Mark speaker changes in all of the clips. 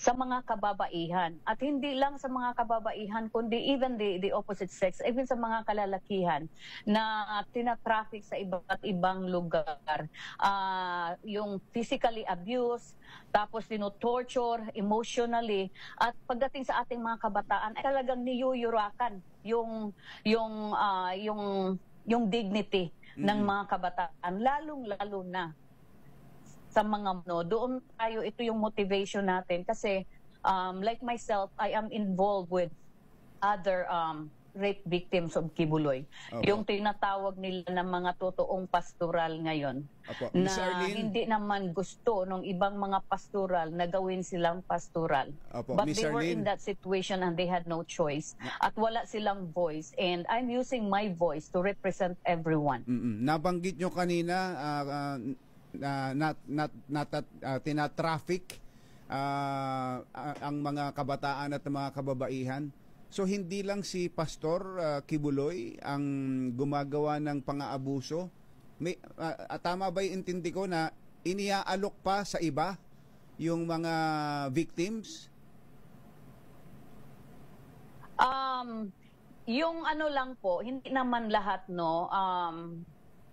Speaker 1: sa mga kababaihan. At hindi lang sa mga kababaihan, kundi even the opposite sex, even sa mga kalalakihan na tinatraffic sa iba't ibang lugar. Yung physically abuse, tapos tino-torture emotionally, at pagdating sa ating mga kabataan ay talagang niyuyurakan yung dignity ng mga kabataan, lalong-lalo na sa mga doon tayo, ito yung motivation natin kasi like myself, I am involved with other rape victims of Kibuloy.
Speaker 2: Opo.
Speaker 1: Yung tinatawag nila ng mga totoong pastoral ngayon.
Speaker 2: Opo.
Speaker 1: Na
Speaker 2: Miss Arlene?
Speaker 1: hindi naman gusto ng ibang mga pastoral na gawin silang pastoral.
Speaker 2: Opo.
Speaker 1: But
Speaker 2: Miss
Speaker 1: they were in
Speaker 2: Arlene?
Speaker 1: that situation and they had no choice. At wala silang voice. And I'm using my voice to represent everyone.
Speaker 2: Nabanggit nyo kanina tinatraffic ang mga kabataan at mga kababaihan. So hindi lang si Pastor Kibuloy ang gumagawa ng pang-aabuso. Tama ba yung intindi ko na iniaalok pa sa iba yung mga victims?
Speaker 1: Yung ano lang po, hindi naman lahat, no.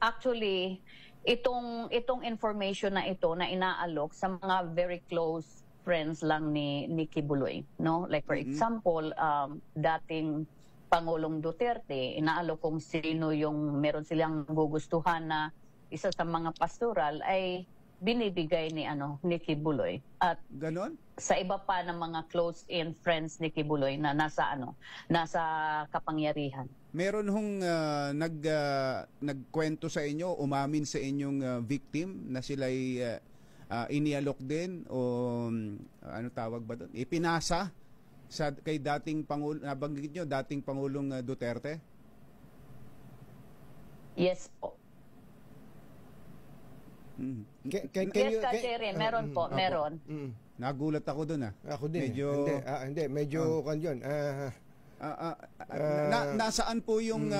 Speaker 1: Actually, itong information na ito na inaalok sa mga very close friends lang ni Kibuloy, no? Like for example, dating Pangulong Duterte, inaalok kung sino yung meron silang gugustuhan na isa sa mga pastoral ay binibigay ni Kibuloy. At
Speaker 2: Ganon?
Speaker 1: sa iba pa ng mga close-in friends ni Kibuloy na nasa kapangyarihan.
Speaker 2: Meron hong nagkwento sa inyo, umamin sa inyong victim na sila'y inialok din o ano tawag ba doon? Ipinasa kay dating Pangulo, nabanggit nyo, dating Pangulong Duterte?
Speaker 1: Yes po. Meron po, meron.
Speaker 2: Nagulat ako doon
Speaker 3: Ako din.
Speaker 2: Medyo,
Speaker 3: hindi, medyo kanyon.
Speaker 2: Nasaan po yung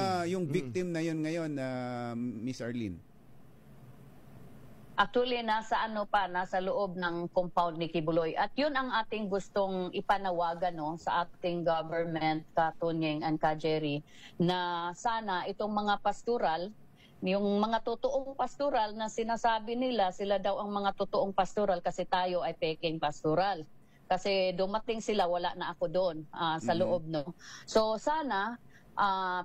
Speaker 2: victim na yun ngayon, Miss Arlene?
Speaker 1: Actually, nasa loob ng compound ni Kibuloy. At yun ang ating gustong ipanawagan, no, sa ating government, ka Tunying and ka Jerry, na sana itong mga pastoral, yung mga totoong pastoral na sinasabi nila, sila daw ang mga totoong pastoral kasi tayo ay peking pastoral. Kasi dumating sila, wala na ako doon sa loob, no. So sana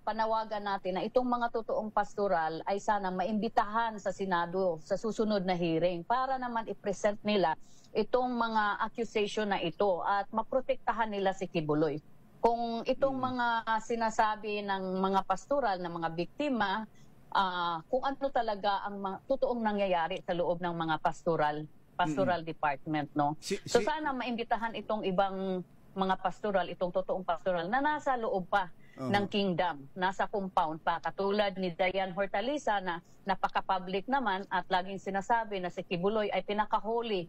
Speaker 1: panawagan natin na itong mga totoong pastoral ay sana maimbitahan sa Senado sa susunod na hearing para naman i-present nila itong mga accusation na ito at maprotektahan nila si Kibuloy. Kung itong mga sinasabi ng mga pastoral, ng mga biktima, kung ano talaga ang totoong nangyayari sa loob ng mga pastoral department, no. So sana maimbitahan itong ibang mga pastoral, itong totoong pastoral na nasa loob pa ng kingdom, nasa compound pa, katulad ni Diane Hortaliza na napaka-public naman at laging sinasabi na si Kibuloy ay pinakahuli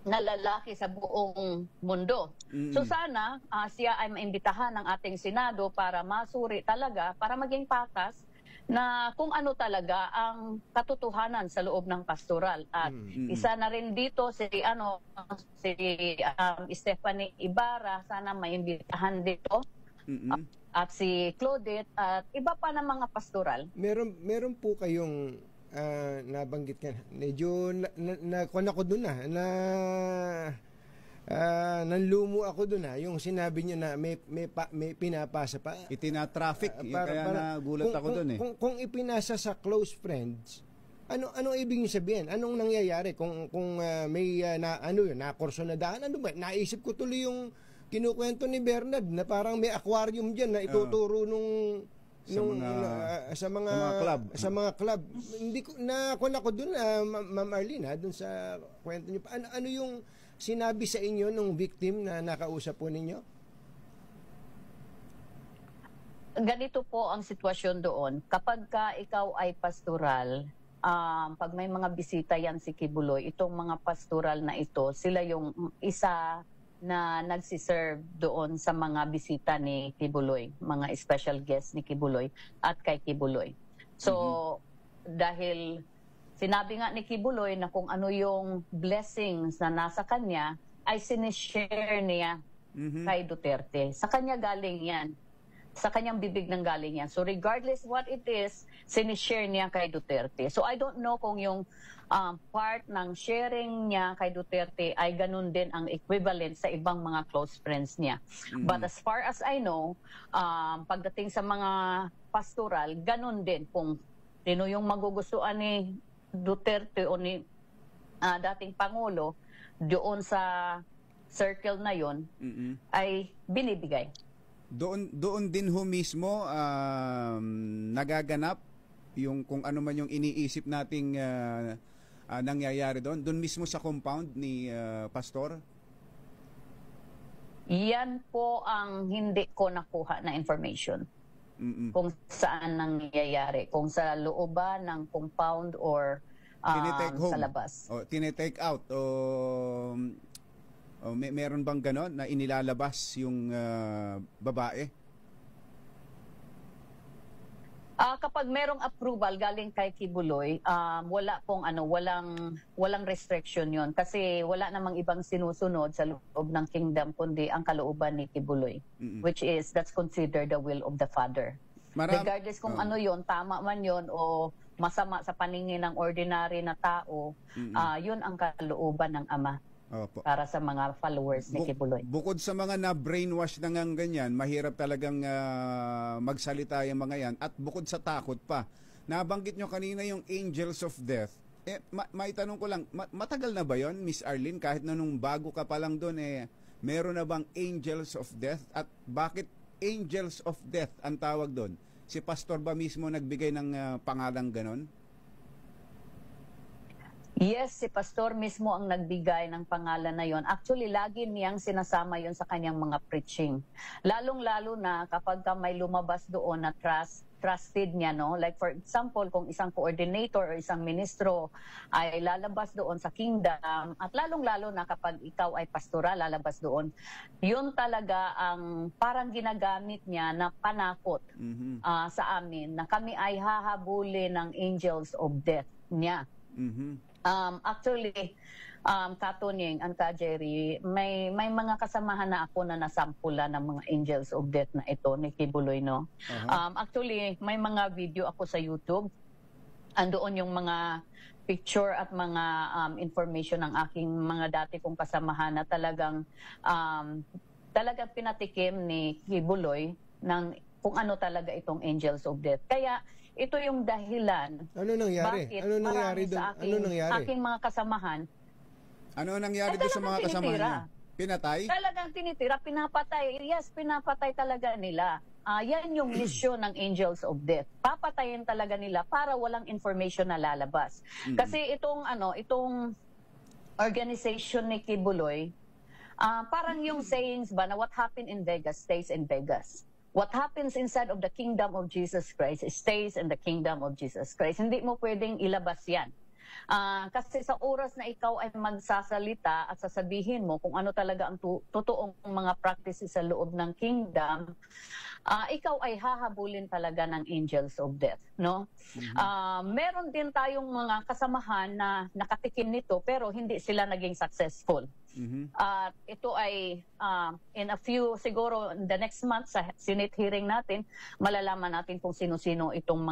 Speaker 1: na lalaki sa buong mundo. So sana siya ay maimbitahan ng ating Senado para masuri talaga, para maging patas na kung ano talaga ang katotohanan sa loob ng pastoral. At isa na rin dito si Stephanie Ibarra, sana maimbitahan dito. At si Claudette at iba pa ng mga pastoral.
Speaker 3: Meron po kayong nabanggit ka, medyo nakuha ako doon nanlumo ako doon yung sinabi niyo na may pinapasa pa.
Speaker 2: Itinatraffic, kaya nagulat ako doon
Speaker 3: Kung ipinasa sa close friends, ano ibig niyo sabihin? Anong nangyayari kung may nakurso na daan? Ano ba? Naisip ko tuloy yung kinukwento ni Bernard na parang may aquarium diyan na ituturo sa mga club. Hindi ko ako doon, Ma'am Arlene, doon sa kwento niyo. Ano yung sinabi sa inyo nung victim na nakausap po ninyo?
Speaker 1: Ganito po ang sitwasyon doon. Kapag ikaw ay pastoral, pag may mga bisita yan si Kibuloy, itong mga pastoral na ito, sila yung isa na nagsiserve doon sa mga bisita ni Kibuloy, mga special guests ni Kibuloy at kay Kibuloy. So, dahil sinabi nga ni Kibuloy na kung ano yung blessings na nasa kanya ay sinishare niya kay Duterte. Sa kanya galing yan. Sa kanyang bibig nang galing yan. So regardless what it is, sinishare niya kay Duterte. So I don't know kung yung part ng sharing niya kay Duterte ay ganun din ang equivalent sa ibang mga close friends niya. But as far as I know, pagdating sa mga pastoral, ganun din kung sino yung magugustuhan ni Duterte o ni dating Pangulo doon sa circle na yon ay binibigay.
Speaker 2: Doon din ho mismo nagaganap yung kung ano man yung iniisip nating nangyayari doon. Doon mismo sa compound ni Pastor?
Speaker 1: Yan po ang hindi ko nakuha na information. Kung saan nangyayari. Kung sa looban ng compound or sa labas.
Speaker 2: O tinetake out o meron bang ganon na inilalabas yung babae?
Speaker 1: Kapag merong approval galing kay Kibuloy, wala pong walang restriction 'yon kasi wala namang ibang sinusunod sa loob ng kingdom kundi ang kalooban ni Kibuloy, which is that's considered the will of the Father. Regardless kung ano 'yon, tama man 'yon o masama sa paningin ng ordinary na tao, 'yun ang kalooban ng Ama.
Speaker 2: Opo.
Speaker 1: Para sa mga followers ni Kibuloy.
Speaker 2: Bukod sa mga na-brainwash na ngang ganyan, mahirap talagang magsalita yung mga yan. At bukod sa takot pa, nabanggit nyo kanina yung Angels of Death. May tanong ko lang, matagal na ba yon, Miss Arlene? Kahit na nung bago ka pa lang doon, meron na bang Angels of Death? At bakit Angels of Death ang tawag doon? Si Pastor ba mismo nagbigay ng pangalang ganon?
Speaker 1: Yes, si Pastor mismo ang nagbigay ng pangalan na yon. Actually, lagi niyang sinasama yon sa kanyang mga preaching. Lalong-lalo na kapag may lumabas doon na trusted niya, no? Like for example, kung isang coordinator o isang ministro ay lalabas doon sa kingdom, at lalong-lalo na kapag ikaw ay pastora, lalabas doon, yun talaga ang parang ginagamit niya na panakot sa amin na kami ay hahabulin ng angels of death niya. Actually, Katunying and Jerry, may mga kasamahan na ako na nasampula ng mga angels of death na ito ni Kibuloy, no? Actually, may mga video ako sa YouTube. Andoon yung mga picture at mga information ng aking mga dati kong kasamahan na talagang pinatikim ni Kibuloy ng kung ano talaga itong angels of death. Kaya ito yung dahilan.
Speaker 3: Ano nangyari?
Speaker 1: Bakit
Speaker 3: ano nangyari doon?
Speaker 1: ano nangyari? Aking mga kasamahan.
Speaker 2: Ano nangyari doon sa mga kasamahan niya? Pinatay?
Speaker 1: Talagang tinitira, pinapatay. Yes, pinapatay talaga nila. Yan yung mission ng Angels of Death. Papatayin talaga nila para walang information na lalabas. Kasi itong organization ni Kibuloy, parang yung sayings ba na what happened in Vegas stays in Vegas. What happens inside of the kingdom of Jesus Christ stays in the kingdom of Jesus Christ. Hindi mo pwedeng ilabas yan. Kasi sa oras na ikaw ay magsasalita at sasabihin mo kung ano talaga ang totoong mga practices sa loob ng kingdom, ikaw ay hahabulin talaga ng angels of death, no? Meron din tayong mga kasamahan na nakatikim nito pero hindi sila naging successful. Ito ay in a few, siguro the next month sa Senate hearing natin, malalaman natin kung sino-sino itong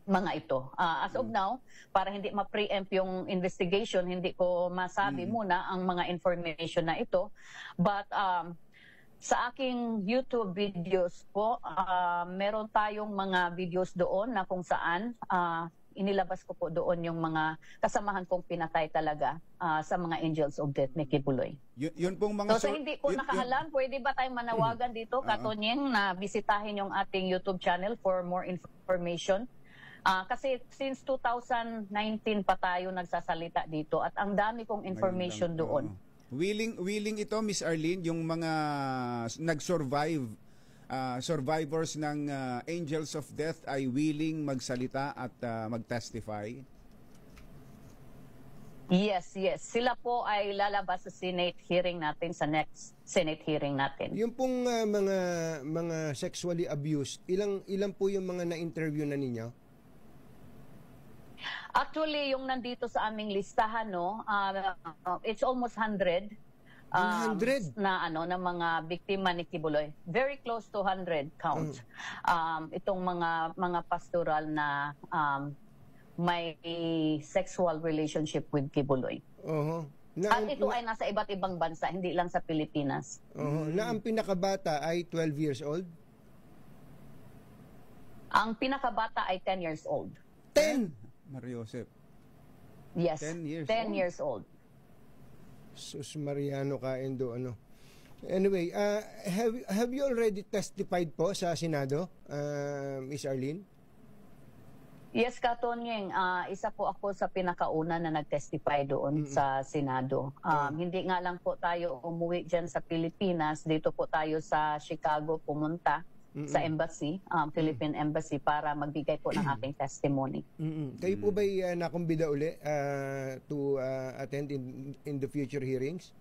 Speaker 1: mga ito. As of now, para hindi ma-preempt yung investigation, hindi ko masabi muna ang mga information na ito. But sa aking YouTube videos po, meron tayong mga videos doon na kung saan inilabas ko po doon yung mga kasamahan kong pinatay talaga sa mga angels of death ni Kibuloy.
Speaker 2: Yun pong mga
Speaker 1: so hindi ko nakaalam, pwede ba tayong manawagan dito, Katonyeng, na bisitahin yung ating YouTube channel for more information? Kasi since 2019 pa tayo nagsasalita dito at ang dami kong information doon.
Speaker 2: Willing ito, Miss Arlene, yung mga nag-survive, survivors ng Angels of Death ay willing magsalita at mag-testify?
Speaker 1: Yes. Sila po ay lalabas sa Senate hearing natin, sa next Senate hearing natin.
Speaker 3: Yung pong mga sexually abused, ilang po yung mga na-interview na ninyo?
Speaker 1: Actually, yung nandito sa aming listahan, no, it's almost 100.
Speaker 3: 100?
Speaker 1: Na mga biktima ni Kibuloy. Very close to 100 count. Itong mga pastoral na may sexual relationship with Kibuloy. At ito ay nasa iba't ibang bansa, hindi lang sa Pilipinas.
Speaker 3: Na ang pinakabata ay 12 years old?
Speaker 1: Ang pinakabata ay 10 years old.
Speaker 3: 10?
Speaker 2: Mario Joseph.
Speaker 1: Yes,
Speaker 2: 10 years
Speaker 1: 10
Speaker 2: old.
Speaker 1: years old.
Speaker 3: Sus Mariano Kaendo, ano. Anyway, have you already testified po sa Senado, Miss Arlene?
Speaker 1: Yes, Katonyeng, isa po ako sa pinakauna na nag-testify doon sa Senado. Hindi nga lang po tayo umuwi dyan sa Pilipinas, dito po tayo sa Chicago pumunta sa embassy, Philippine Embassy, para magbigay po ng ating testimony.
Speaker 3: Kayo po ba'y nakumbida uli to attend in the future hearings?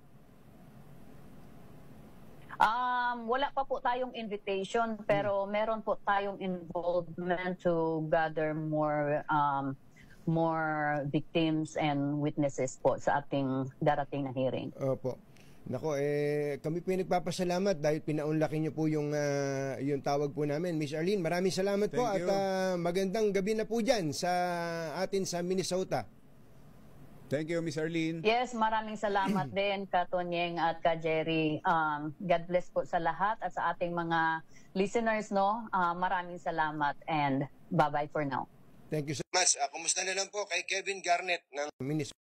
Speaker 1: Wala pa po tayong invitation, pero meron po tayong involvement to gather more victims and witnesses po sa ating darating na hearing.
Speaker 3: Opo. Nako, kami po nagpapasalamat dahil pinaunlaki niyo po yung tawag po namin. Miss Arlene, maraming salamat po
Speaker 2: Thank
Speaker 3: at
Speaker 2: you.
Speaker 3: magandang gabi na po dyan sa atin sa Minnesota.
Speaker 2: Thank you, Miss Arlene.
Speaker 1: Yes, maraming salamat din, Katonyeng at Ka Jerry. God bless po sa lahat at sa ating mga listeners, no? Maraming salamat and bye-bye for now.
Speaker 3: Thank you so much. Kumusta na lang po kay Kevin Garnett ng Minnesota.